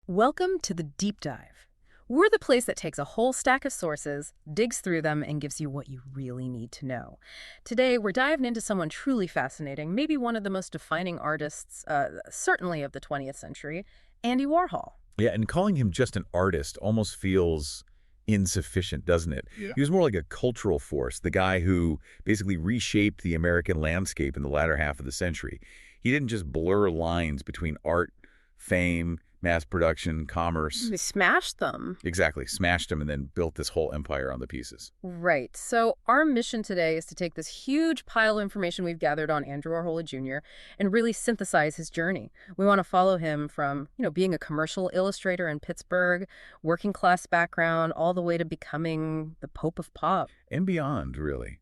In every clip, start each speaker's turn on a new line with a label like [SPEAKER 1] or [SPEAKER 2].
[SPEAKER 1] Welcome to the Deep Dive. We're the place that takes a whole stack of sources, digs through them, and gives you what you really need to know. Today, we're diving into someone truly fascinating, maybe one of the most defining artists, certainly of the 20th century, Andy Warhol.
[SPEAKER 2] Yeah, and calling him just an artist almost feels insufficient, doesn't it?
[SPEAKER 3] Yeah.
[SPEAKER 2] He was more like a cultural force, the guy who basically reshaped the American landscape in the latter half of the century. He didn't just blur lines between art, fame, mass production, commerce.
[SPEAKER 1] They smashed them.
[SPEAKER 2] Exactly, smashed them and then built this whole empire on the pieces.
[SPEAKER 1] Right. So our mission today is to take this huge pile of information we've gathered on Andrew Warhol Jr. and really synthesize his journey. We want to follow him from, being a commercial illustrator in Pittsburgh, working class background, all the way to becoming the Pope of Pop.
[SPEAKER 2] And beyond, really,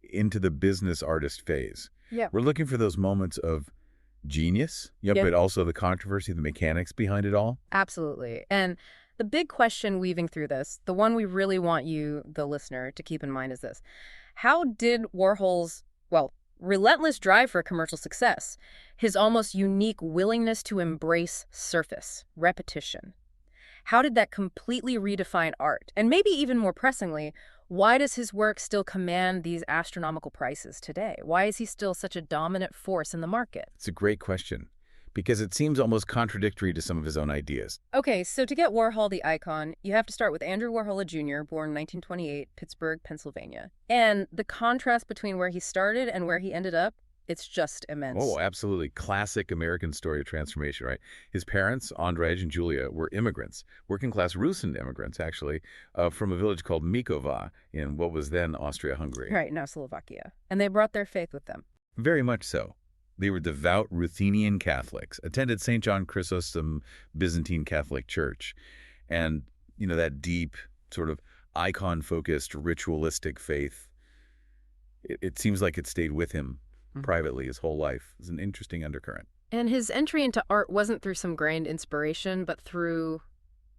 [SPEAKER 2] into the business artist phase.
[SPEAKER 1] Yeah.
[SPEAKER 2] We're looking for those moments of genius, but also the controversy, the mechanics behind it all.
[SPEAKER 1] Absolutely. And the big question weaving through this, the one we really want you, the listener, to keep in mind is this. How did Warhol's, relentless drive for commercial success, his almost unique willingness to embrace surface, repetition, how did that completely redefine art? And maybe even more pressingly, why does his work still command these astronomical prices today? Why is he still such a dominant force in the market?
[SPEAKER 2] It's a great question, because it seems almost contradictory to some of his own ideas.
[SPEAKER 1] Okay, so to get Warhol the icon, you have to start with Andrew Warhol Jr., born 1928, Pittsburgh, Pennsylvania. And the contrast between where he started and where he ended up, it's just immense.
[SPEAKER 2] Oh, absolutely. Classic American story of transformation, right? His parents, Andrzej and Julia, were immigrants, working-class Rusin immigrants, actually, from a village called Mikova in what was then Austria-Hungary.
[SPEAKER 1] Right, now Slovakia. And they brought their faith with them.
[SPEAKER 2] Very much so. They were devout Ruthenian Catholics, attended St. John Chrysostom Byzantine Catholic Church. And, that deep, sort of icon-focused, ritualistic faith, it seems like it stayed with him privately his whole life. It's an interesting undercurrent.
[SPEAKER 1] And his entry into art wasn't through some grand inspiration, but through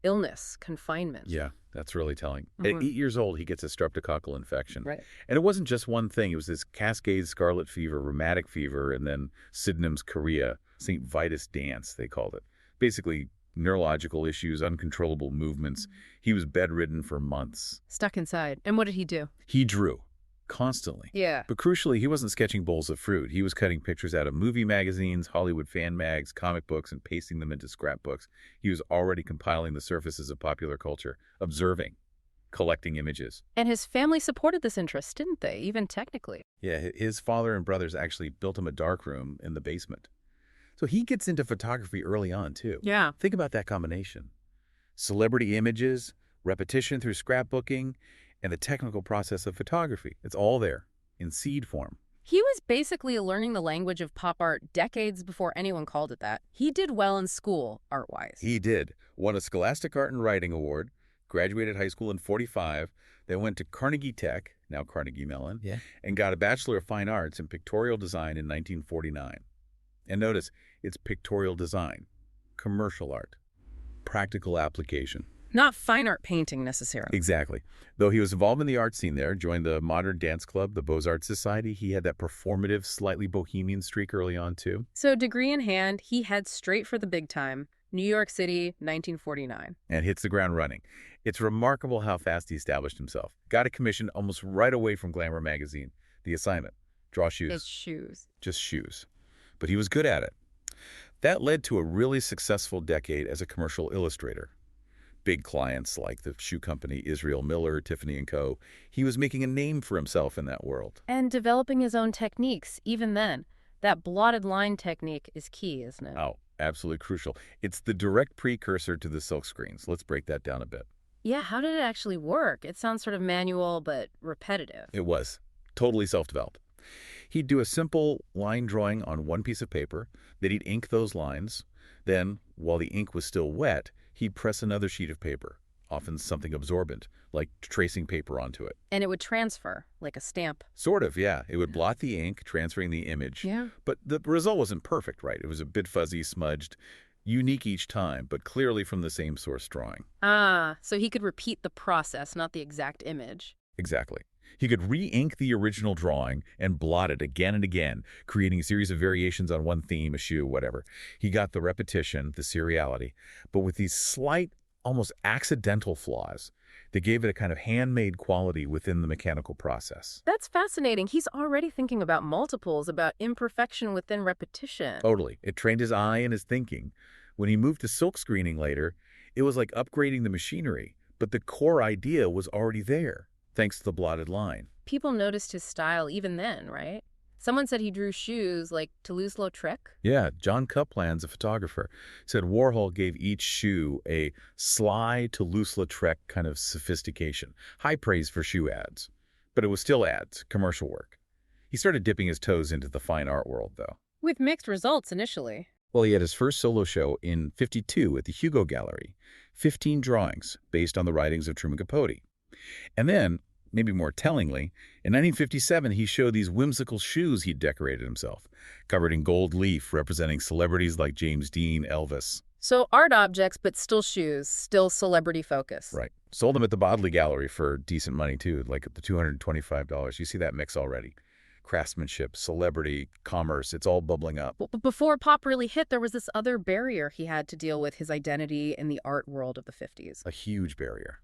[SPEAKER 1] illness, confinement.
[SPEAKER 2] Yeah, that's really telling. At 8 years old, he gets a streptococcal infection.
[SPEAKER 1] Right.
[SPEAKER 2] And it wasn't just one thing. It was this cascade scarlet fever, rheumatic fever, and then Sydenham's chorea, St. Vitus dance, they called it. Basically, neurological issues, uncontrollable movements. He was bedridden for months.
[SPEAKER 1] Stuck inside. And what did he do?
[SPEAKER 2] He drew. Constantly.
[SPEAKER 1] Yeah.
[SPEAKER 2] But crucially, he wasn't sketching bowls of fruit. He was cutting pictures out of movie magazines, Hollywood fan mags, comic books, and pasting them into scrapbooks. He was already compiling the surfaces of popular culture, observing, collecting images.
[SPEAKER 1] And his family supported this interest, didn't they? Even technically.
[SPEAKER 2] Yeah, his father and brothers actually built him a darkroom in the basement. So he gets into photography early on, too.
[SPEAKER 1] Yeah.
[SPEAKER 2] Think about that combination. Celebrity images, repetition through scrapbooking, and the technical process of photography. It's all there, in seed form.
[SPEAKER 1] He was basically learning the language of pop art decades before anyone called it that. He did well in school, art-wise.
[SPEAKER 2] He did. Won a Scholastic Art and Writing Award, graduated high school in '45, then went to Carnegie Tech, now Carnegie Mellon, and got a Bachelor of Fine Arts in Pictorial Design in 1949. And notice, it's pictorial design, commercial art, practical application.
[SPEAKER 1] Not fine art painting, necessarily.
[SPEAKER 2] Exactly. Though he was involved in the art scene there, joined the Modern Dance Club, the Beaux-Arts Society, he had that performative, slightly bohemian streak early on, too.
[SPEAKER 1] So degree in hand, he heads straight for the big time, New York City, 1949.
[SPEAKER 2] And hits the ground running. It's remarkable how fast he established himself. Got a commission almost right away from Glamour magazine. The assignment, draw shoes.
[SPEAKER 1] It's shoes.
[SPEAKER 2] Just shoes. But he was good at it. That led to a really successful decade as a commercial illustrator. Big clients like the shoe company Israel Miller, Tiffany & Co. He was making a name for himself in that world.
[SPEAKER 1] And developing his own techniques, even then. That blotted line technique is key, isn't it?
[SPEAKER 2] Oh, absolutely crucial. It's the direct precursor to the silk screens. Let's break that down a bit.
[SPEAKER 1] Yeah, how did it actually work? It sounds sort of manual, but repetitive.
[SPEAKER 2] It was. Totally self-developed. He'd do a simple line drawing on one piece of paper, then he'd ink those lines. Then, while the ink was still wet, he'd press another sheet of paper, often something absorbent, like tracing paper onto it.
[SPEAKER 1] And it would transfer, like a stamp.
[SPEAKER 2] Sort of, yeah. It would blot the ink, transferring the image.
[SPEAKER 1] Yeah.
[SPEAKER 2] But the result wasn't perfect, right? It was a bit fuzzy, smudged, unique each time, but clearly from the same source drawing.
[SPEAKER 1] Ah, so he could repeat the process, not the exact image.
[SPEAKER 2] Exactly. He could re-ink the original drawing and blot it again and again, creating a series of variations on one theme, a shoe, whatever. He got the repetition, the seriality, but with these slight, almost accidental flaws that gave it a kind of handmade quality within the mechanical process.
[SPEAKER 1] That's fascinating. He's already thinking about multiples, about imperfection within repetition.
[SPEAKER 2] Totally. It trained his eye and his thinking. When he moved to silk screening later, it was like upgrading the machinery, but the core idea was already there, thanks to the blotted line.
[SPEAKER 1] People noticed his style even then, right? Someone said he drew shoes like Toulouse-Lautrec.
[SPEAKER 2] Yeah, John Cuplan's a photographer, said Warhol gave each shoe a sly Toulouse-Lautrec kind of sophistication. High praise for shoe ads. But it was still ads, commercial work. He started dipping his toes into the fine art world, though.
[SPEAKER 1] With mixed results initially.
[SPEAKER 2] Well, he had his first solo show in '52 at the Hugo Gallery. 15 drawings based on the writings of Truman Capote. And then, maybe more tellingly, in 1957 he showed these whimsical shoes he'd decorated himself, covered in gold leaf representing celebrities like James Dean, Elvis.
[SPEAKER 1] So art objects, but still shoes, still celebrity focus.
[SPEAKER 2] Right. Sold them at the Bodley Gallery for decent money, too, like the $225. You see that mix already. Craftsmanship, celebrity, commerce, it's all bubbling up.
[SPEAKER 1] But before pop really hit, there was this other barrier he had to deal with, his identity in the art world of the 50s.
[SPEAKER 2] A huge barrier.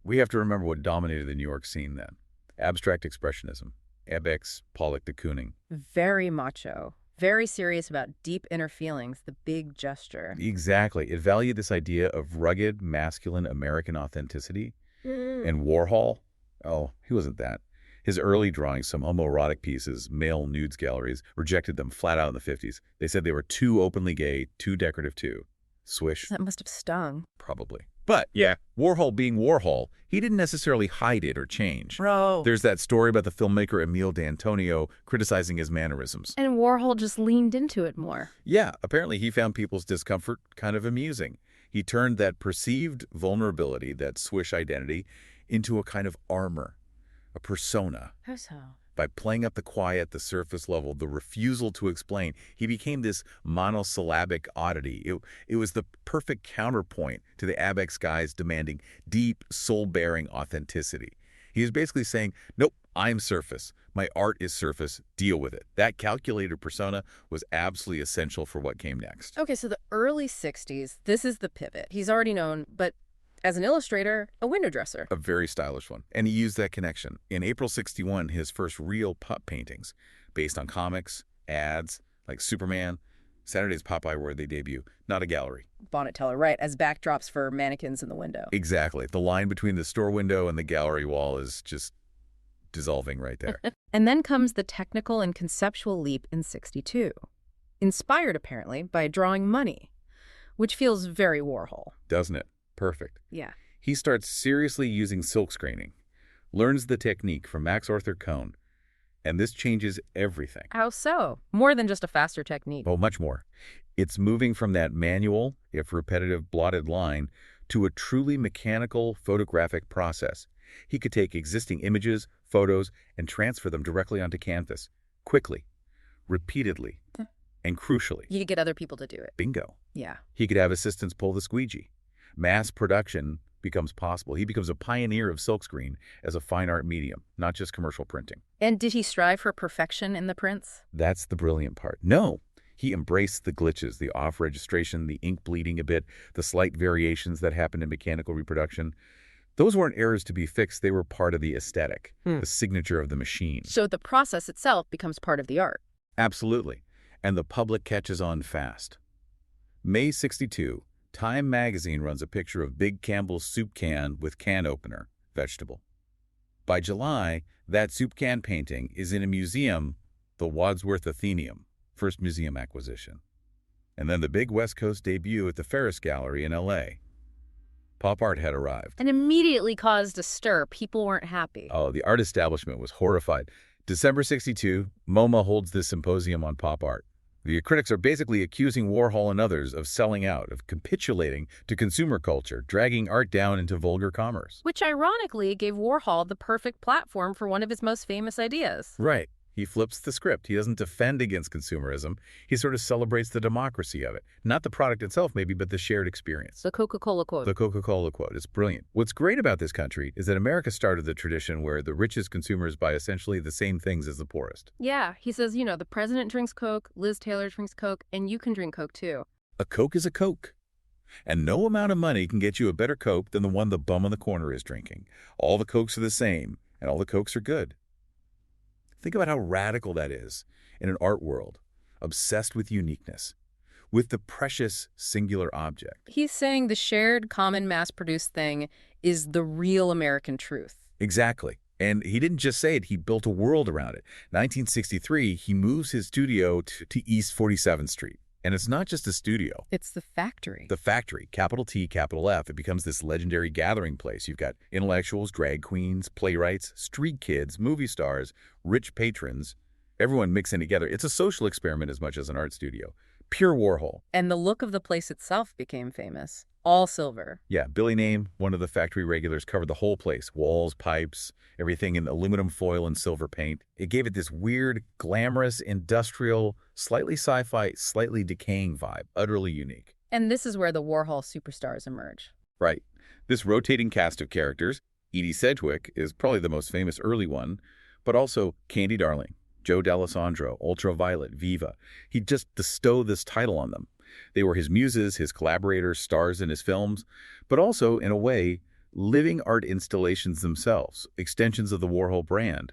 [SPEAKER 2] We have to remember what dominated the New York scene then. Abstract expressionism. Abex, Pollock de Kooning.
[SPEAKER 1] Very macho. Very serious about deep inner feelings, the big gesture.
[SPEAKER 2] Exactly. It valued this idea of rugged, masculine American authenticity. And Warhol, oh, he wasn't that. His early drawings, some homoerotic pieces, male nudes galleries, rejected them flat out in the 50s. They said they were too openly gay, too decorative too. Swish.
[SPEAKER 1] That must have stung.
[SPEAKER 2] Probably. But, yeah, Warhol being Warhol, he didn't necessarily hide it or change.
[SPEAKER 1] Bro.
[SPEAKER 2] There's that story about the filmmaker Emile D'Antonio criticizing his mannerisms.
[SPEAKER 1] And Warhol just leaned into it more.
[SPEAKER 2] Yeah, apparently he found people's discomfort kind of amusing. He turned that perceived vulnerability, that swish identity, into a kind of armor, a persona.
[SPEAKER 1] How so?
[SPEAKER 2] By playing up the quiet, the surface level, the refusal to explain, he became this monosyllabic oddity. It was the perfect counterpoint to the Abex guys demanding deep, soul-bearing authenticity. He was basically saying, nope, I'm surface. My art is surface. Deal with it. That calculated persona was absolutely essential for what came next.
[SPEAKER 1] Okay, so the early 60s, this is the pivot. He's already known, but as an illustrator, a window dresser.
[SPEAKER 2] A very stylish one. And he used that connection. In April '61, his first real pup paintings, based on comics, ads, like Superman, Saturday's Popeye were their debut, not a gallery.
[SPEAKER 1] Bonnet teller, right, as backdrops for mannequins in the window.
[SPEAKER 2] Exactly. The line between the store window and the gallery wall is just dissolving right there.
[SPEAKER 1] And then comes the technical and conceptual leap in '62, inspired apparently by drawing money, which feels very Warhol.
[SPEAKER 2] Doesn't it? Perfect.
[SPEAKER 1] Yeah.
[SPEAKER 2] He starts seriously using silk screening, learns the technique from Max Arthur Cohn, and this changes everything.
[SPEAKER 1] How so? More than just a faster technique.
[SPEAKER 2] Oh, much more. It's moving from that manual, if repetitive, blotted line to a truly mechanical photographic process. He could take existing images, photos, and transfer them directly onto canvas, quickly, repeatedly, and crucially.
[SPEAKER 1] You could get other people to do it.
[SPEAKER 2] Bingo.
[SPEAKER 1] Yeah.
[SPEAKER 2] He could have assistants pull the squeegee. Mass production becomes possible. He becomes a pioneer of silkscreen as a fine art medium, not just commercial printing.
[SPEAKER 1] And did he strive for perfection in the prints?
[SPEAKER 2] That's the brilliant part. No, he embraced the glitches, the off-registration, the ink bleeding a bit, the slight variations that happen in mechanical reproduction. Those weren't errors to be fixed. They were part of the aesthetic, the signature of the machine.
[SPEAKER 1] So the process itself becomes part of the art.
[SPEAKER 2] Absolutely. And the public catches on fast. May '62. Time magazine runs a picture of Big Campbell's soup can with can opener, vegetable. By July, that soup can painting is in a museum, the Wadsworth Atheneum, first museum acquisition. And then the big West Coast debut at the Ferris Gallery in L.A. Pop art had arrived.
[SPEAKER 1] And immediately caused a stir. People weren't happy.
[SPEAKER 2] Oh, the art establishment was horrified. December '62, MoMA holds this symposium on pop art. The critics are basically accusing Warhol and others of selling out, of capitulating to consumer culture, dragging art down into vulgar commerce.
[SPEAKER 1] Which ironically gave Warhol the perfect platform for one of his most famous ideas.
[SPEAKER 2] Right. He flips the script. He doesn't defend against consumerism. He sort of celebrates the democracy of it. Not the product itself, maybe, but the shared experience.
[SPEAKER 1] The Coca-Cola quote.
[SPEAKER 2] The Coca-Cola quote. It's brilliant. What's great about this country is that America started the tradition where the richest consumers buy essentially the same things as the poorest.
[SPEAKER 1] Yeah, he says, the president drinks Coke, Liz Taylor drinks Coke, and you can drink Coke too.
[SPEAKER 2] A Coke is a Coke. And no amount of money can get you a better Coke than the one the bum on the corner is drinking. All the Cokes are the same, and all the Cokes are good. Think about how radical that is in an art world, obsessed with uniqueness, with the precious singular object.
[SPEAKER 1] He's saying the shared, common, mass-produced thing is the real American truth.
[SPEAKER 2] Exactly. And he didn't just say it, he built a world around it. 1963, he moves his studio to East 47th Street. And it's not just a studio.
[SPEAKER 1] It's the factory.
[SPEAKER 2] The factory, capital T, capital F. It becomes this legendary gathering place. You've got intellectuals, drag queens, playwrights, street kids, movie stars, rich patrons, everyone mixing together. It's a social experiment as much as an art studio. Pure Warhol.
[SPEAKER 1] And the look of the place itself became famous. All silver.
[SPEAKER 2] Yeah, Billy Name, one of the factory regulars, covered the whole place. Walls, pipes, everything in aluminum foil and silver paint. It gave it this weird, glamorous, industrial, slightly sci-fi, slightly decaying vibe. Utterly unique.
[SPEAKER 1] And this is where the Warhol superstars emerge.
[SPEAKER 2] Right. This rotating cast of characters, Edie Sedgwick is probably the most famous early one, but also Candy Darling, Joe D'Alessandro, Ultraviolet, Viva. He'd just bestow this title on them. They were his muses, his collaborators, stars in his films, but also, in a way, living art installations themselves, extensions of the Warhol brand.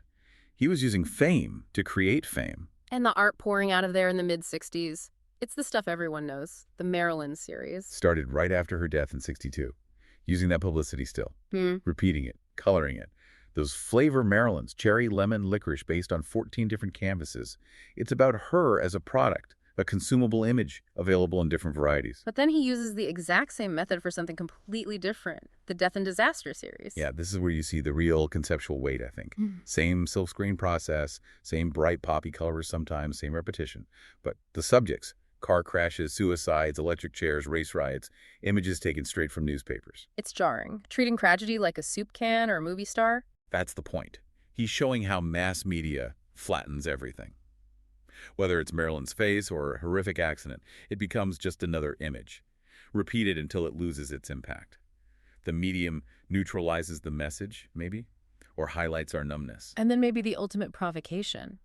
[SPEAKER 2] He was using fame to create fame.
[SPEAKER 1] And the art pouring out of there in the mid-60s. It's the stuff everyone knows, the Marilyn series.
[SPEAKER 2] Started right after her death in '62, using that publicity still, repeating it, coloring it. Those flavor Marilyns, cherry, lemon, licorice, based on 14 different canvases. It's about her as a product, a consumable image available in different varieties.
[SPEAKER 1] But then he uses the exact same method for something completely different, the Death and Disaster series.
[SPEAKER 2] Yeah, this is where you see the real conceptual weight, I think. Same silkscreen process, same bright poppy colors sometimes, same repetition. But the subjects, car crashes, suicides, electric chairs, race riots, images taken straight from newspapers.
[SPEAKER 1] It's jarring. Treating tragedy like a soup can or a movie star.
[SPEAKER 2] That's the point. He's showing how mass media flattens everything. Whether it's Marilyn's face or a horrific accident, it becomes just another image, repeated until it loses its impact. The medium neutralizes the message, maybe, or highlights our numbness.
[SPEAKER 1] And then maybe the ultimate provocation.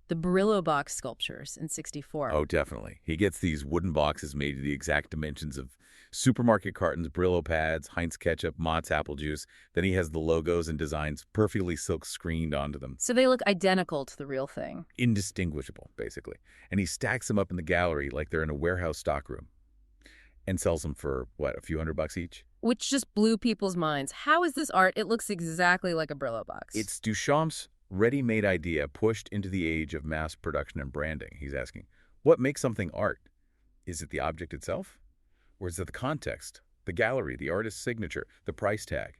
[SPEAKER 1] The Brillo box sculptures in '64.
[SPEAKER 2] Oh, definitely. He gets these wooden boxes made to the exact dimensions of supermarket cartons, Brillo pads, Heinz ketchup, Mott's apple juice. Then he has the logos and designs perfectly silk screened onto them.
[SPEAKER 1] So they look identical to the real thing.
[SPEAKER 2] Indistinguishable, basically. And he stacks them up in the gallery like they're in a warehouse stockroom and sells them for, what, a few $100 each?
[SPEAKER 1] Which just blew people's minds. How is this art? It looks exactly like a Brillo box.
[SPEAKER 2] It's Duchamp's ready-made idea pushed into the age of mass production and branding. He's asking, what makes something art? Is it the object itself? Or is it the context, the gallery, the artist's signature, the price tag?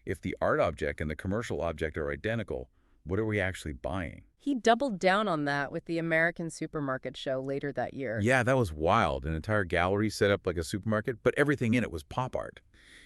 [SPEAKER 2] If the art object and the commercial object are identical, what are we actually buying?
[SPEAKER 1] He doubled down on that with the American Supermarket show later that year.
[SPEAKER 2] Yeah, that was wild. An entire gallery set up like a supermarket, but everything in it was pop art.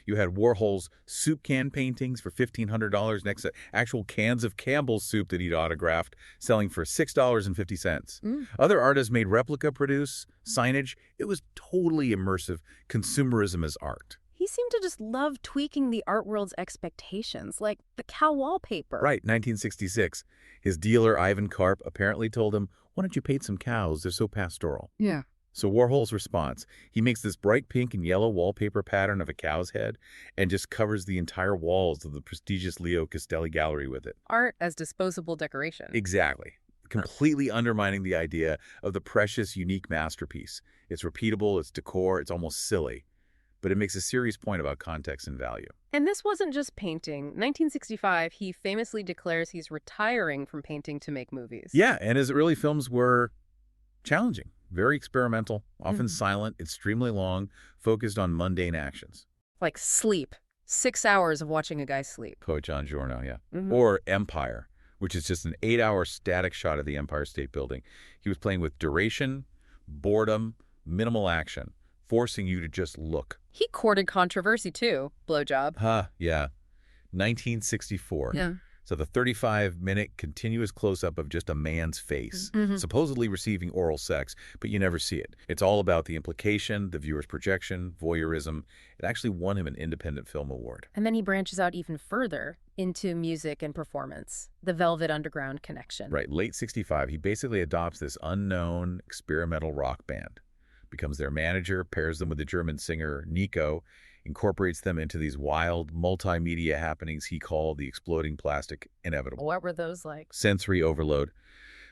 [SPEAKER 2] You had Warhol's soup can paintings for $1,500 next to actual cans of Campbell's soup that he'd autographed, selling for $6.50. Other artists made replica produce, signage. It was totally immersive consumerism as art.
[SPEAKER 1] He seemed to just love tweaking the art world's expectations, like the cow wallpaper.
[SPEAKER 2] Right, 1966. His dealer, Ivan Karp, apparently told him, why don't you paint some cows? They're so pastoral.
[SPEAKER 1] Yeah.
[SPEAKER 2] So Warhol's response, he makes this bright pink and yellow wallpaper pattern of a cow's head and just covers the entire walls of the prestigious Leo Castelli gallery with it.
[SPEAKER 1] Art as disposable decoration.
[SPEAKER 2] Exactly. Completely undermining the idea of the precious, unique masterpiece. It's repeatable, it's decor, it's almost silly. But it makes a serious point about context and value.
[SPEAKER 1] And this wasn't just painting. 1965, he famously declares he's retiring from painting to make movies.
[SPEAKER 2] Yeah, and his early films were challenging. Very experimental, often silent, extremely long, focused on mundane actions.
[SPEAKER 1] Like sleep. 6 hours of watching a guy sleep.
[SPEAKER 2] Poet John Giorno, yeah. Or Empire, which is just an 8-hour static shot of the Empire State Building. He was playing with duration, boredom, minimal action, forcing you to just look.
[SPEAKER 1] He courted controversy too. Blowjob.
[SPEAKER 2] Yeah. 1964.
[SPEAKER 1] Yeah.
[SPEAKER 2] So the 35-minute continuous close-up of just a man's face, supposedly receiving oral sex, but you never see it. It's all about the implication, the viewer's projection, voyeurism. It actually won him an Independent Film Award.
[SPEAKER 1] And then he branches out even further into music and performance, the Velvet Underground connection.
[SPEAKER 2] Right, late 65, he basically adopts this unknown experimental rock band, becomes their manager, pairs them with the German singer Nico, incorporates them into these wild multimedia happenings he called the exploding plastic inevitable.
[SPEAKER 1] What were those like?
[SPEAKER 2] Sensory overload.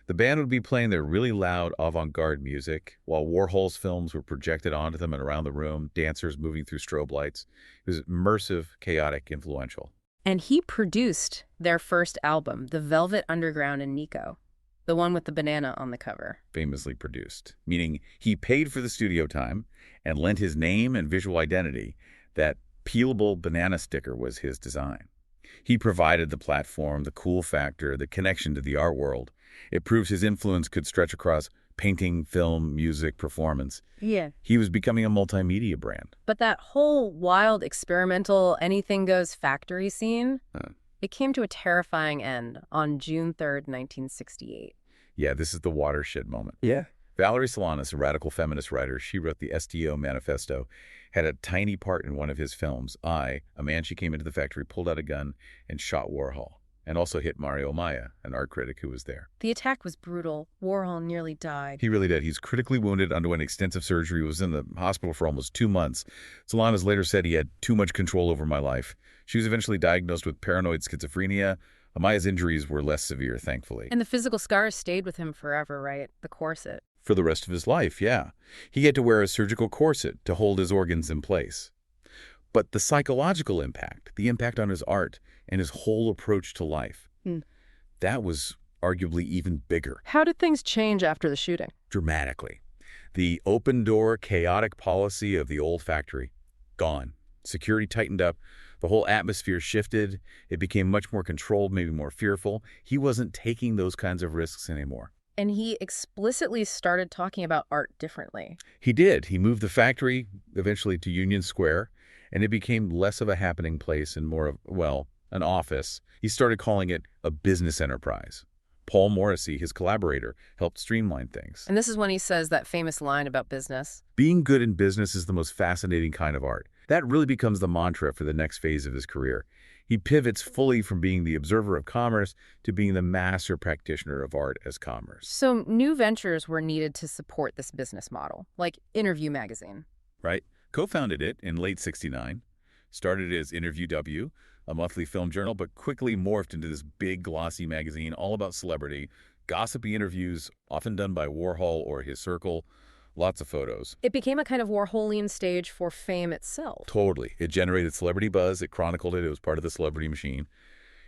[SPEAKER 2] The band would be playing their really loud avant-garde music while Warhol's films were projected onto them and around the room, dancers moving through strobe lights. It was immersive, chaotic, influential.
[SPEAKER 1] And he produced their first album, The Velvet Underground and Nico, the one with the banana on the cover.
[SPEAKER 2] Famously produced, meaning he paid for the studio time and lent his name and visual identity. That peelable banana sticker was his design. He provided the platform, the cool factor, the connection to the art world. It proves his influence could stretch across painting, film, music, performance.
[SPEAKER 1] Yeah.
[SPEAKER 2] He was becoming a multimedia brand.
[SPEAKER 1] But that whole wild, experimental, anything-goes factory scene, it came to a terrifying end on June 3rd, 1968.
[SPEAKER 2] Yeah, this is the watershed moment.
[SPEAKER 3] Yeah.
[SPEAKER 2] Valerie Solanas, a radical feminist writer, she wrote the STO Manifesto, had a tiny part in one of his films. A man she came into the factory, pulled out a gun and shot Warhol, and also hit Mario Maya, an art critic who was there.
[SPEAKER 1] The attack was brutal. Warhol nearly died.
[SPEAKER 2] He really did. He's critically wounded, underwent extensive surgery, was in the hospital for almost 2 months. Solanas later said he had too much control over my life. She was eventually diagnosed with paranoid schizophrenia. Amaya's injuries were less severe, thankfully.
[SPEAKER 1] And the physical scars stayed with him forever, right? The corset.
[SPEAKER 2] For the rest of his life, yeah. He had to wear a surgical corset to hold his organs in place. But the psychological impact, the impact on his art and his whole approach to life, that was arguably even bigger.
[SPEAKER 1] How did things change after the shooting?
[SPEAKER 2] Dramatically. The open-door, chaotic policy of the old factory, gone. Security tightened up. The whole atmosphere shifted. It became much more controlled, maybe more fearful. He wasn't taking those kinds of risks anymore.
[SPEAKER 1] And he explicitly started talking about art differently.
[SPEAKER 2] He did. He moved the factory eventually to Union Square, and it became less of a happening place and more of, well, an office. He started calling it a business enterprise. Paul Morrissey, his collaborator, helped streamline things.
[SPEAKER 1] And this is when he says that famous line about business.
[SPEAKER 2] Being good in business is the most fascinating kind of art. That really becomes the mantra for the next phase of his career. He pivots fully from being the observer of commerce to being the master practitioner of art as commerce.
[SPEAKER 1] So new ventures were needed to support this business model, like Interview magazine.
[SPEAKER 2] Right? Co-founded it in late '69, started as Interview W, a monthly film journal, but quickly morphed into this big glossy magazine all about celebrity, gossipy interviews, often done by Warhol or his circle, lots of photos.
[SPEAKER 1] It became a kind of Warholian stage for fame itself.
[SPEAKER 2] Totally. It generated celebrity buzz. It chronicled it. It was part of the celebrity machine.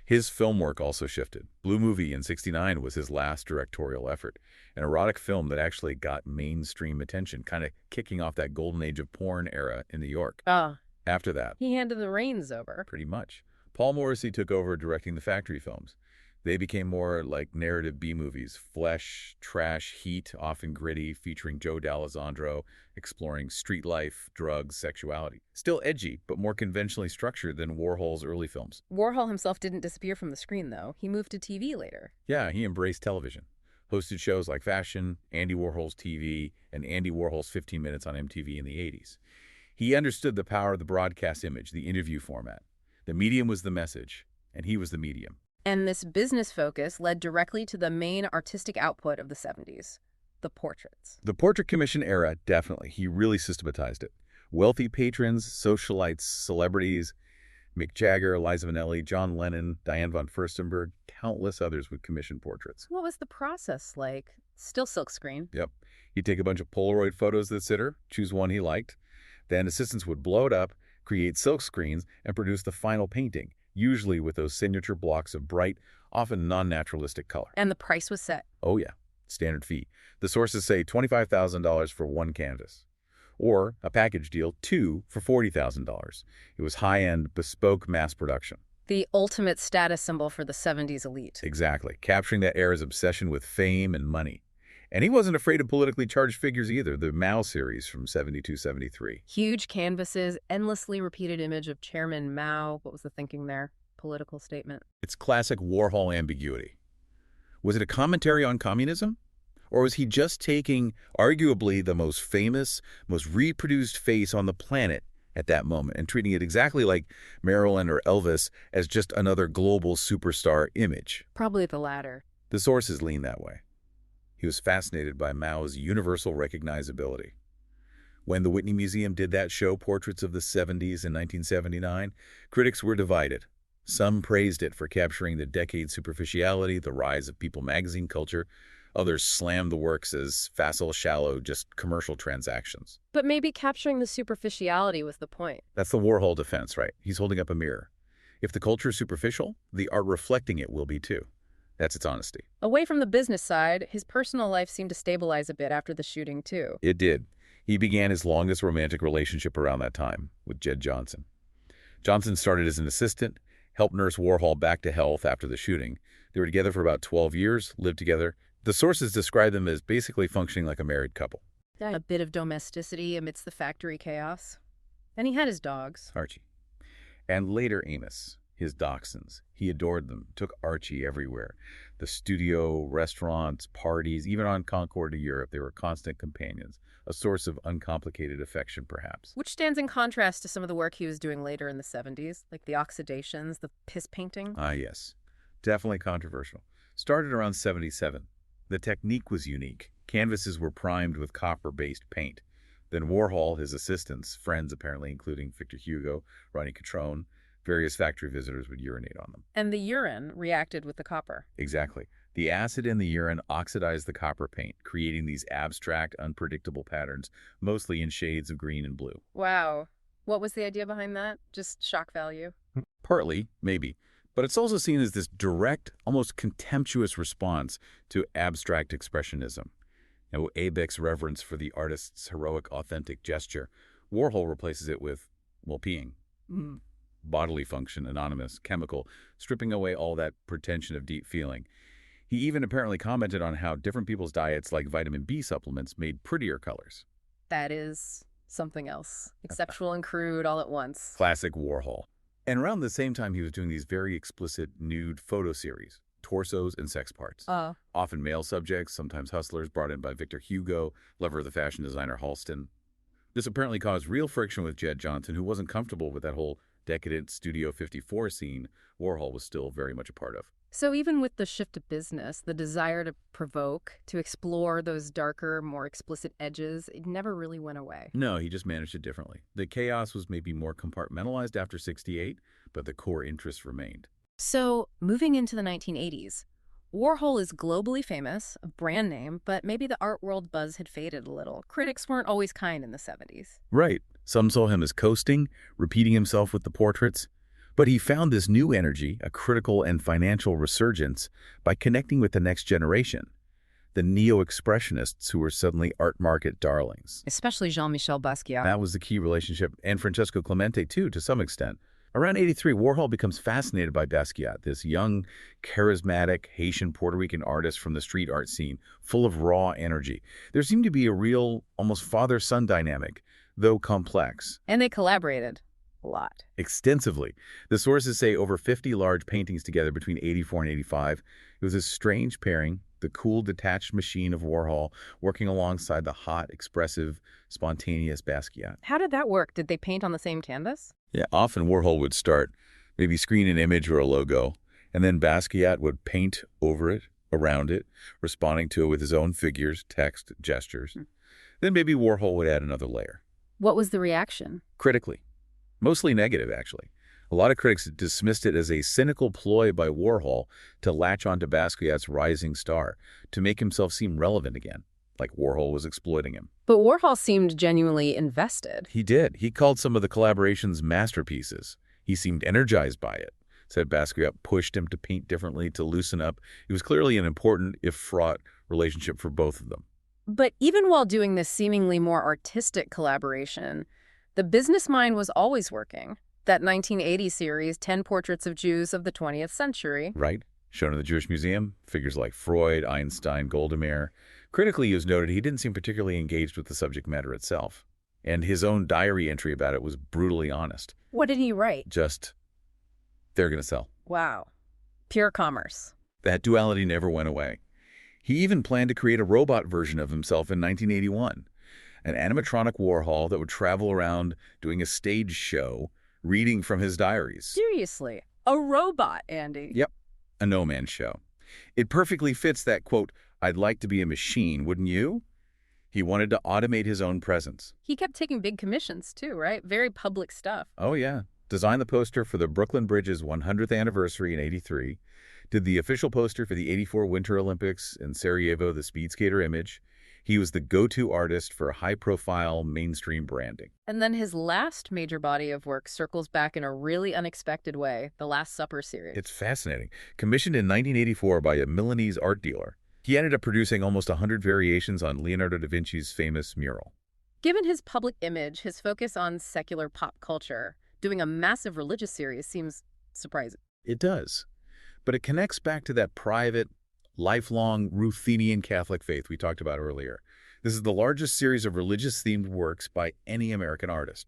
[SPEAKER 2] His film work also shifted. Blue Movie in '69 was his last directorial effort, an erotic film that actually got mainstream attention, kind of kicking off that golden age of porn era in New York. After that,
[SPEAKER 1] He handed the reins over.
[SPEAKER 2] pretty much, Paul Morrissey took over directing the factory films. They became more like narrative B-movies, flesh, trash, heat, often gritty, featuring Joe D'Alessandro, exploring street life, drugs, sexuality. Still edgy, but more conventionally structured than Warhol's early films.
[SPEAKER 1] Warhol himself didn't disappear from the screen, though. He moved to TV later.
[SPEAKER 2] Yeah, he embraced television. Hosted shows like Fashion, Andy Warhol's TV, and Andy Warhol's 15 Minutes on MTV in the '80s. He understood the power of the broadcast image, the interview format. The medium was the message, and he was the medium.
[SPEAKER 1] And this business focus led directly to the main artistic output of the '70s, the portraits.
[SPEAKER 2] The Portrait Commission era, definitely. He really systematized it. Wealthy patrons, socialites, celebrities, Mick Jagger, Liza Minnelli, John Lennon, Diane von Furstenberg, countless others would commission portraits.
[SPEAKER 1] What was the process like? Still silkscreen.
[SPEAKER 2] Yep. He'd take a bunch of Polaroid photos of the sitter, choose one he liked. Then assistants would blow it up, create silk screens, and produce the final painting, usually with those signature blocks of bright, often non-naturalistic color.
[SPEAKER 1] And the price was set.
[SPEAKER 2] Oh yeah, standard fee. The sources say $25,000 for one canvas. Or a package deal, 2 for $40,000. It was high-end, bespoke mass production.
[SPEAKER 1] The ultimate status symbol for the '70s elite.
[SPEAKER 2] Exactly, capturing that era's obsession with fame and money. And he wasn't afraid of politically charged figures either, the Mao series from '72-'73.
[SPEAKER 1] Huge canvases, endlessly repeated image of Chairman Mao. What was the thinking there? political statement.
[SPEAKER 2] It's classic Warhol ambiguity. Was it a commentary on communism? Or was he just taking arguably the most famous, most reproduced face on the planet at that moment and treating it exactly like Marilyn or Elvis as just another global superstar image?
[SPEAKER 1] Probably the latter.
[SPEAKER 2] The sources lean that way. He was fascinated by Mao's universal recognizability. When the Whitney Museum did that show, Portraits of the 70s in 1979, critics were divided. Some praised it for capturing the decade's superficiality, the rise of People magazine culture. Others slammed the works as facile, shallow, just commercial transactions.
[SPEAKER 1] But maybe capturing the superficiality was the point.
[SPEAKER 2] That's the Warhol defense, right? He's holding up a mirror. If the culture is superficial, the art reflecting it will be too. That's its honesty.
[SPEAKER 1] Away from the business side, his personal life seemed to stabilize a bit after the shooting, too.
[SPEAKER 2] It did. He began his longest romantic relationship around that time with Jed Johnson. Johnson started as an assistant, helped nurse Warhol back to health after the shooting. They were together for about 12 years, lived together. The sources describe them as basically functioning like a married couple.
[SPEAKER 1] A bit of domesticity amidst the factory chaos. And he had his dogs.
[SPEAKER 2] Archie. And later Amos, his dachshunds. He adored them, took Archie everywhere. The studio, restaurants, parties, even on Concord to Europe, they were constant companions. A source of uncomplicated affection, perhaps.
[SPEAKER 1] Which stands in contrast to some of the work he was doing later in the 70s, like the oxidations, the piss painting.
[SPEAKER 2] Ah, yes. Definitely controversial. Started around 77. The technique was unique. Canvases were primed with copper-based paint. Then Warhol, his assistants, friends apparently, including Victor Hugo, Ronnie Catrone, various factory visitors would urinate on them.
[SPEAKER 1] And the urine reacted with the copper.
[SPEAKER 2] Exactly. The acid in the urine oxidized the copper paint, creating these abstract, unpredictable patterns, mostly in shades of green and blue.
[SPEAKER 1] Wow. What was the idea behind that? Just shock value?
[SPEAKER 2] Partly, maybe. But it's also seen as this direct, almost contemptuous response to abstract expressionism. Now, Abeck's reverence for the artist's heroic, authentic gesture, Warhol replaces it with, well, peeing. Bodily function, anonymous, chemical, stripping away all that pretension of deep feeling. He even apparently commented on how different people's diets, like vitamin B supplements, made prettier colors.
[SPEAKER 1] That is something else. Exceptional and crude all at once.
[SPEAKER 2] Classic Warhol. And around the same time, he was doing these very explicit nude photo series, torsos and sex parts. Often male subjects, sometimes hustlers, brought in by Victor Hugo, lover of the fashion designer Halston. This apparently caused real friction with Jed Johnson, who wasn't comfortable with that whole decadent Studio 54 scene Warhol was still very much a part of.
[SPEAKER 1] So even with the shift to business, the desire to provoke, to explore those darker, more explicit edges, it never really went away.
[SPEAKER 2] No, he just managed it differently. The chaos was maybe more compartmentalized after '68, but the core interest remained.
[SPEAKER 1] So moving into the 1980s, Warhol is globally famous, a brand name, but maybe the art world buzz had faded a little. Critics weren't always kind in the 70s.
[SPEAKER 2] Right. Some saw him as coasting, repeating himself with the portraits. But he found this new energy, a critical and financial resurgence, by connecting with the next generation, the neo-expressionists who were suddenly art market darlings.
[SPEAKER 1] Especially Jean-Michel Basquiat.
[SPEAKER 2] That was the key relationship, and Francesco Clemente, too, to some extent. Around '83, Warhol becomes fascinated by Basquiat, this young, charismatic Haitian Puerto Rican artist from the street art scene, full of raw energy. There seemed to be a real, almost father-son dynamic, though complex.
[SPEAKER 1] And they collaborated. A lot.
[SPEAKER 2] Extensively. The sources say over 50 large paintings together between '84 and '85. It was a strange pairing, the cool, detached machine of Warhol working alongside the hot, expressive, spontaneous Basquiat.
[SPEAKER 1] How did that work? Did they paint on the same canvas?
[SPEAKER 2] Yeah, often Warhol would start, maybe screen an image or a logo, and then Basquiat would paint over it, around it, responding to it with his own figures, text, gestures. Then maybe Warhol would add another layer.
[SPEAKER 1] What was the reaction?
[SPEAKER 2] Critically. Mostly negative, actually. A lot of critics dismissed it as a cynical ploy by Warhol to latch onto Basquiat's rising star, to make himself seem relevant again, like Warhol was exploiting him.
[SPEAKER 1] But Warhol seemed genuinely invested.
[SPEAKER 2] He did. He called some of the collaborations masterpieces. He seemed energized by it. Said Basquiat pushed him to paint differently, to loosen up. It was clearly an important, if fraught, relationship for both of them.
[SPEAKER 1] But even while doing this seemingly more artistic collaboration, the business mind was always working. That 1980 series, 10 Portraits of Jews of the 20th Century.
[SPEAKER 2] Right. Shown in the Jewish Museum, figures like Freud, Einstein, Golda Meir. Critically, he was noted he didn't seem particularly engaged with the subject matter itself. And his own diary entry about it was brutally honest.
[SPEAKER 1] What did he write?
[SPEAKER 2] Just, they're going to sell.
[SPEAKER 1] Wow. Pure commerce.
[SPEAKER 2] That duality never went away. He even planned to create a robot version of himself in 1981, an animatronic Warhol that would travel around doing a stage show, reading from his diaries.
[SPEAKER 1] Seriously. A robot, Andy.
[SPEAKER 2] Yep, a no man's show. It perfectly fits that, quote, "I'd like to be a machine, wouldn't you?" He wanted to automate his own presence.
[SPEAKER 1] He kept taking big commissions, too, right? Very public stuff.
[SPEAKER 2] Oh, yeah. Designed the poster for the Brooklyn Bridge's 100th anniversary in '83. Did the official poster for the '84 Winter Olympics in Sarajevo, the speed skater image. He was the go-to artist for high-profile mainstream branding.
[SPEAKER 1] And then his last major body of work circles back in a really unexpected way, the Last Supper series.
[SPEAKER 2] It's fascinating. Commissioned in 1984 by a Milanese art dealer, he ended up producing almost 100 variations on Leonardo da Vinci's famous mural.
[SPEAKER 1] Given his public image, his focus on secular pop culture, doing a massive religious series seems surprising.
[SPEAKER 2] It does. But it connects back to that private, lifelong Ruthenian Catholic faith we talked about earlier. This is the largest series of religious-themed works by any American artist.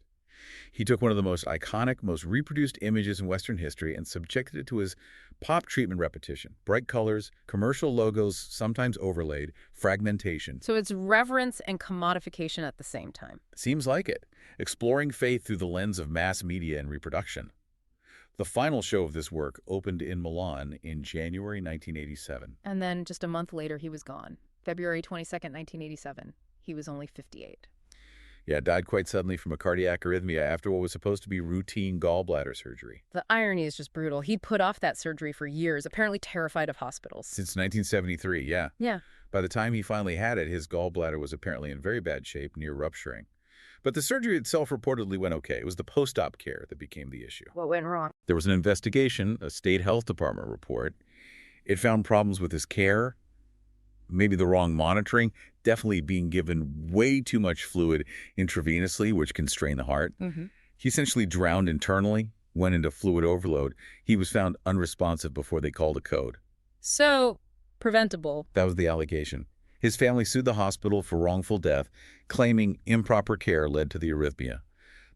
[SPEAKER 2] He took one of the most iconic, most reproduced images in Western history and subjected it to his pop treatment repetition. Bright colors, commercial logos, sometimes overlaid, fragmentation.
[SPEAKER 1] So it's reverence and commodification at the same time.
[SPEAKER 2] Seems like it. Exploring faith through the lens of mass media and reproduction. The final show of this work opened in Milan in January 1987.
[SPEAKER 1] And then just a month later, he was gone. February 22nd, 1987. He was only 58.
[SPEAKER 2] Yeah, died quite suddenly from a cardiac arrhythmia after what was supposed to be routine gallbladder surgery.
[SPEAKER 1] The irony is just brutal. He'd put off that surgery for years, apparently terrified of hospitals.
[SPEAKER 2] Since 1973, yeah.
[SPEAKER 1] Yeah.
[SPEAKER 2] By the time he finally had it, his gallbladder was apparently in very bad shape, near rupturing. But the surgery itself reportedly went okay. It was the post-op care that became the issue.
[SPEAKER 1] What went wrong?
[SPEAKER 2] There was an investigation, a state health department report. It found problems with his care, maybe the wrong monitoring, definitely being given way too much fluid intravenously, which can strain the heart. He essentially drowned internally, went into fluid overload. He was found unresponsive before they called a code.
[SPEAKER 1] So, preventable.
[SPEAKER 2] That was the allegation. His family sued the hospital for wrongful death, claiming improper care led to the arrhythmia.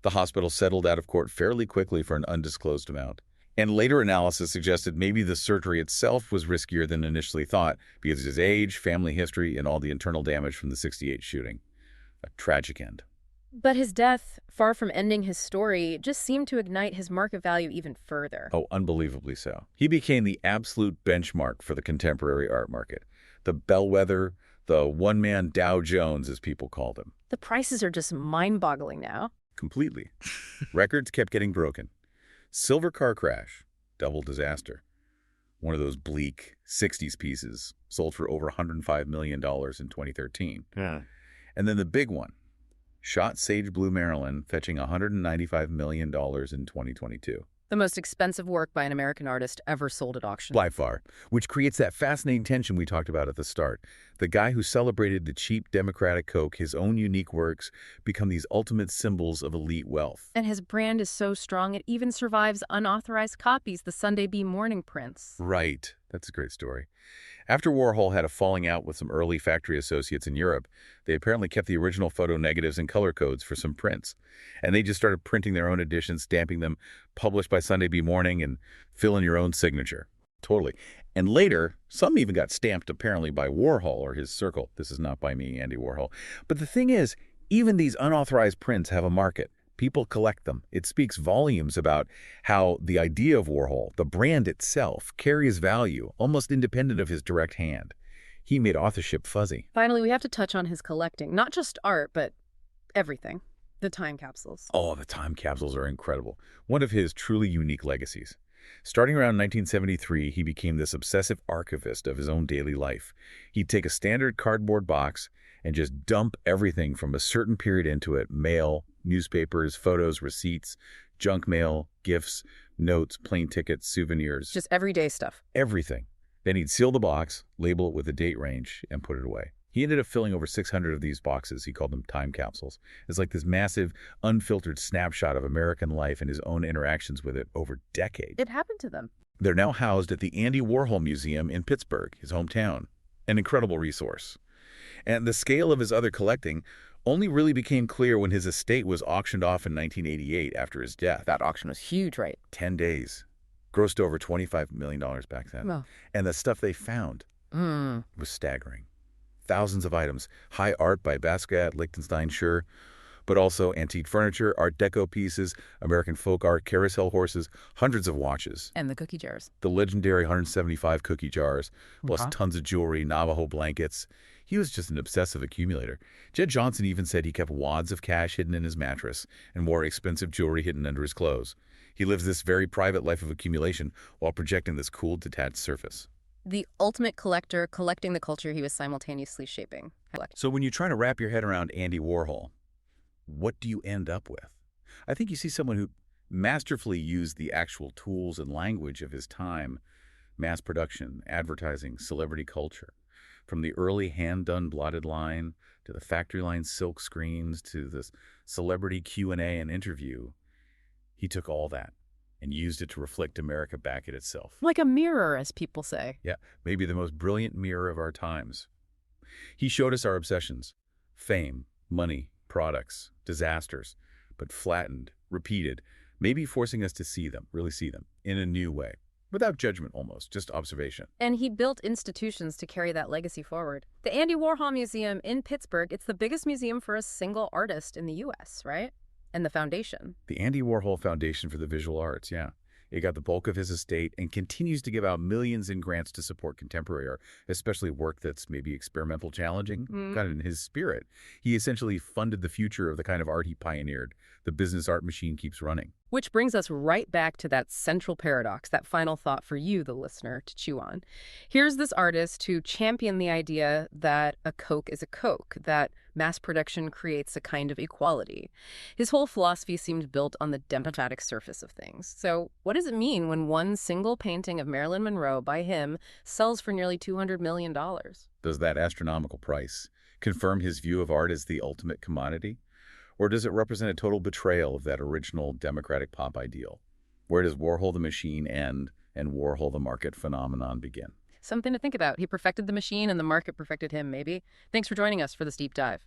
[SPEAKER 2] The hospital settled out of court fairly quickly for an undisclosed amount. And later analysis suggested maybe the surgery itself was riskier than initially thought because of his age, family history, and all the internal damage from the '68 shooting. A tragic end.
[SPEAKER 1] But his death, far from ending his story, just seemed to ignite his market value even further.
[SPEAKER 2] Oh, unbelievably so. He became the absolute benchmark for the contemporary art market. The bellwether, the one-man Dow Jones, as people called him.
[SPEAKER 1] The prices are just mind-boggling now.
[SPEAKER 2] Completely. Records kept getting broken. Silver car crash, double disaster. One of those bleak '60s pieces sold for over $105 million in 2013.
[SPEAKER 3] Yeah.
[SPEAKER 2] And then the big one, shot Sage Blue, Maryland, fetching $195 million in 2022.
[SPEAKER 1] The most expensive work by an American artist ever sold at auction.
[SPEAKER 2] By far, which creates that fascinating tension we talked about at the start. The guy who celebrated the cheap democratic Coke, his own unique works, become these ultimate symbols of elite wealth.
[SPEAKER 1] And his brand is so strong it even survives unauthorized copies, the Sunday Bee morning prints.
[SPEAKER 2] Right. That's a great story. After Warhol had a falling out with some early factory associates in Europe, they apparently kept the original photo negatives and color codes for some prints. And they just started printing their own editions, stamping them, published by Sunday Bee Morning, and fill in your own signature. Totally. And later, some even got stamped apparently by Warhol or his circle. This is not by me, Andy Warhol. But the thing is, even these unauthorized prints have a market. People collect them. It speaks volumes about how the idea of Warhol, the brand itself, carries value, almost independent of his direct hand. He made authorship fuzzy.
[SPEAKER 1] Finally, we have to touch on his collecting. Not just art, but everything. The time capsules.
[SPEAKER 2] Oh, the time capsules are incredible. One of his truly unique legacies. Starting around 1973, he became this obsessive archivist of his own daily life. He'd take a standard cardboard box and just dump everything from a certain period into it: mail, newspapers, photos, receipts, junk mail, gifts, notes, plane tickets, souvenirs.
[SPEAKER 1] Just everyday stuff.
[SPEAKER 2] Everything. Then he'd seal the box, label it with a date range, and put it away. He ended up filling over 600 of these boxes. He called them time capsules. It's like this massive, unfiltered snapshot of American life and his own interactions with it over decades.
[SPEAKER 1] It happened to them.
[SPEAKER 2] They're now housed at the Andy Warhol Museum in Pittsburgh, his hometown. An incredible resource. And the scale of his other collecting only really became clear when his estate was auctioned off in 1988 after his death.
[SPEAKER 1] That auction was huge, right?
[SPEAKER 2] 10 days. Grossed over $25 million back then.
[SPEAKER 1] Well.
[SPEAKER 2] And the stuff they found
[SPEAKER 1] Hmm.
[SPEAKER 2] was staggering. Thousands of items. High art by Basquiat, Liechtenstein, sure, but also antique furniture, Art Deco pieces, American folk art, carousel horses, hundreds of watches.
[SPEAKER 1] And the cookie jars.
[SPEAKER 2] The legendary 175 cookie jars, plus
[SPEAKER 1] Uh-huh.
[SPEAKER 2] tons of jewelry, Navajo blankets. He was just an obsessive accumulator. Jed Johnson even said he kept wads of cash hidden in his mattress and wore expensive jewelry hidden under his clothes. He lives this very private life of accumulation while projecting this cool, detached surface.
[SPEAKER 1] The ultimate collector collecting the culture he was simultaneously shaping.
[SPEAKER 2] So when you try to wrap your head around Andy Warhol, what do you end up with? I think you see someone who masterfully used the actual tools and language of his time, mass production, advertising, celebrity culture. From the early hand-done blotted line to the factory line silk screens to this celebrity Q&A and interview, he took all that and used it to reflect America back at itself.
[SPEAKER 1] Like a mirror, as people say.
[SPEAKER 2] Yeah, maybe the most brilliant mirror of our times. He showed us our obsessions, fame, money, products, disasters, but flattened, repeated, maybe forcing us to see them, really see them, in a new way. Without judgment almost, just observation.
[SPEAKER 1] And he built institutions to carry that legacy forward. The Andy Warhol Museum in Pittsburgh, it's the biggest museum for a single artist in the U.S., right? And the foundation.
[SPEAKER 2] The Andy Warhol Foundation for the Visual Arts, yeah. It got the bulk of his estate and continues to give out millions in grants to support contemporary art, especially work that's maybe experimental, challenging, kind of in his spirit. He essentially funded the future of the kind of art he pioneered. The business art machine keeps running.
[SPEAKER 1] Which brings us right back to that central paradox, that final thought for you, the listener, to chew on. Here's this artist who championed the idea that a Coke is a Coke, that mass production creates a kind of equality. His whole philosophy seemed built on the democratic surface of things. So what does it mean when one single painting of Marilyn Monroe by him sells for nearly $200 million?
[SPEAKER 2] Does that astronomical price confirm his view of art as the ultimate commodity? Or does it represent a total betrayal of that original democratic pop ideal? Where does Warhol the machine end and Warhol the market phenomenon begin?
[SPEAKER 1] Something to think about. He perfected the machine and the market perfected him, maybe. Thanks for joining us for this deep dive.